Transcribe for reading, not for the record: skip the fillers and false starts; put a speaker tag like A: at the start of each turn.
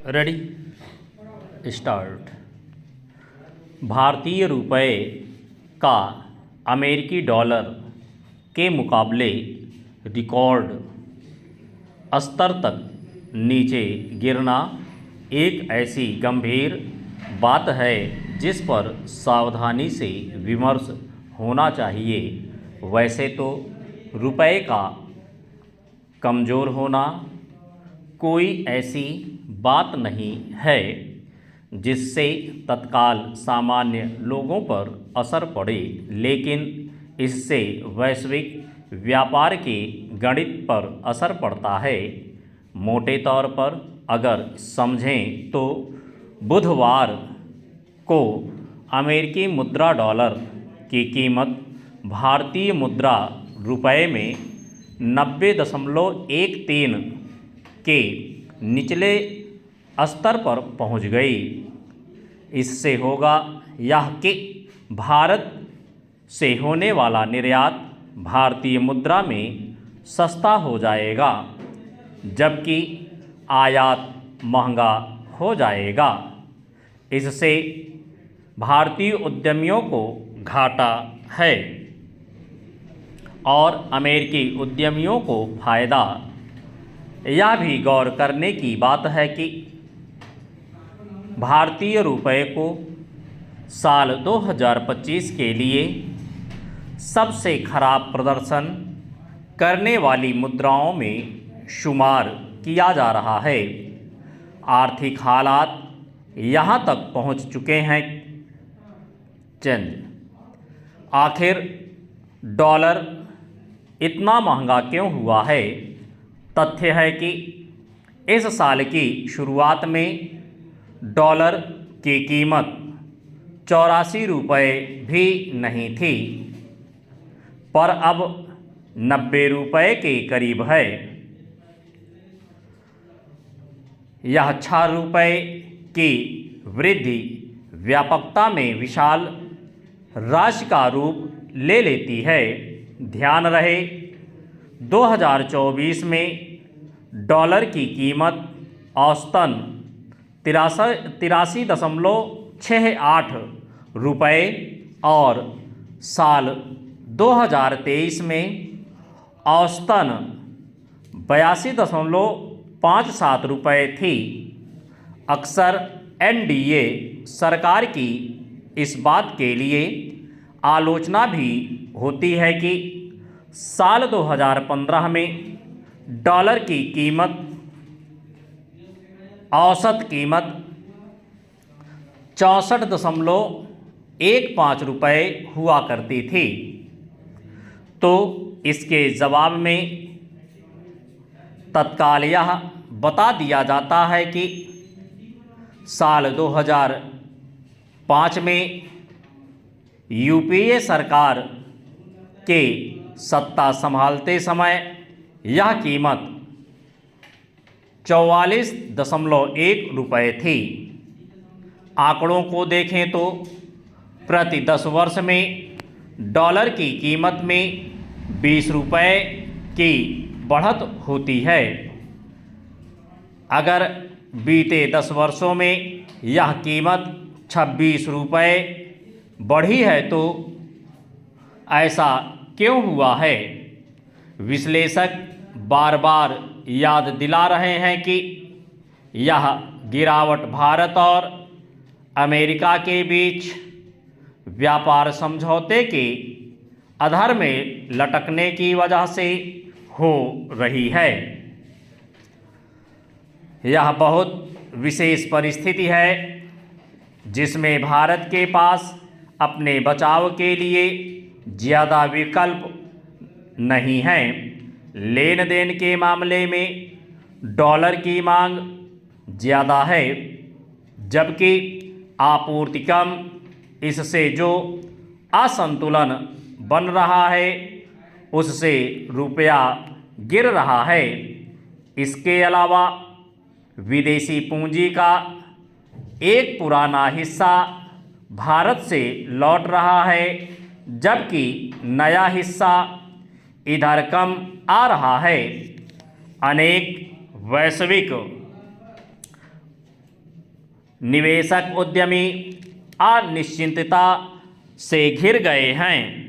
A: Ready start. भारतीय रुपये का अमेरिकी डॉलर के मुकाबले रिकॉर्ड स्तर तक नीचे गिरना एक ऐसी गंभीर बात है जिस पर सावधानी से विमर्श होना चाहिए। वैसे तो रुपये का कमज़ोर होना कोई ऐसी बात नहीं है जिससे तत्काल सामान्य लोगों पर असर पड़े, लेकिन इससे वैश्विक व्यापार के गणित पर असर पड़ता है। मोटे तौर पर अगर समझें तो बुधवार को अमेरिकी मुद्रा डॉलर की कीमत भारतीय मुद्रा रुपये में 90.13 के निचले स्तर पर पहुंच गई। इससे होगा यह कि भारत से होने वाला निर्यात भारतीय मुद्रा में सस्ता हो जाएगा, जबकि आयात महंगा हो जाएगा। इससे भारतीय उद्यमियों को घाटा है और अमेरिकी उद्यमियों को फायदा। यह भी गौर करने की बात है कि भारतीय रुपये को साल 2025 के लिए सबसे खराब प्रदर्शन करने वाली मुद्राओं में शुमार किया जा रहा है। आर्थिक हालात यहाँ तक पहुँच चुके हैं। आखिर डॉलर इतना महंगा क्यों हुआ है? तथ्य है कि इस साल की शुरुआत में डॉलर की कीमत 84 रुपये भी नहीं थी, पर अब 90 रुपये के करीब है। यह 4 रुपये की वृद्धि व्यापकता में विशाल राशि का रूप ले लेती है। ध्यान रहे, 2024 में डॉलर की कीमत औसतन 83.68 रुपये और साल 2023 में औसतन 82.57 रुपये थी। अक्सर एनडीए सरकार की इस बात के लिए आलोचना भी होती है कि साल 2015 में डॉलर की कीमत औसत कीमत 64.15 रुपये हुआ करती थी। तो इसके जवाब में तत्काल यह बता दिया जाता है कि साल 2005 में यूपीए सरकार के सत्ता संभालते समय यह कीमत 44.1 रुपये थी। आंकड़ों को देखें तो प्रति 10 वर्ष में डॉलर की कीमत में 20 रुपये की बढ़त होती है। अगर बीते 10 वर्षों में यह कीमत 26 रुपये बढ़ी है तो ऐसा क्यों हुआ है? विश्लेषक बार बार याद दिला रहे हैं कि यह गिरावट भारत और अमेरिका के बीच व्यापार समझौते के आधार में लटकने की वजह से हो रही है। यह बहुत विशेष परिस्थिति है जिसमें भारत के पास अपने बचाव के लिए ज़्यादा विकल्प नहीं हैं। लेन देन के मामले में डॉलर की मांग ज़्यादा है, जबकि आपूर्ति कम। इससे जो असंतुलन बन रहा है उससे रुपया गिर रहा है। इसके अलावा विदेशी पूंजी का एक पुराना हिस्सा भारत से लौट रहा है, जबकि नया हिस्सा इधर कम आ रहा है। अनेक वैश्विक निवेशक उद्यमी अनिश्चितता से घिर गए हैं।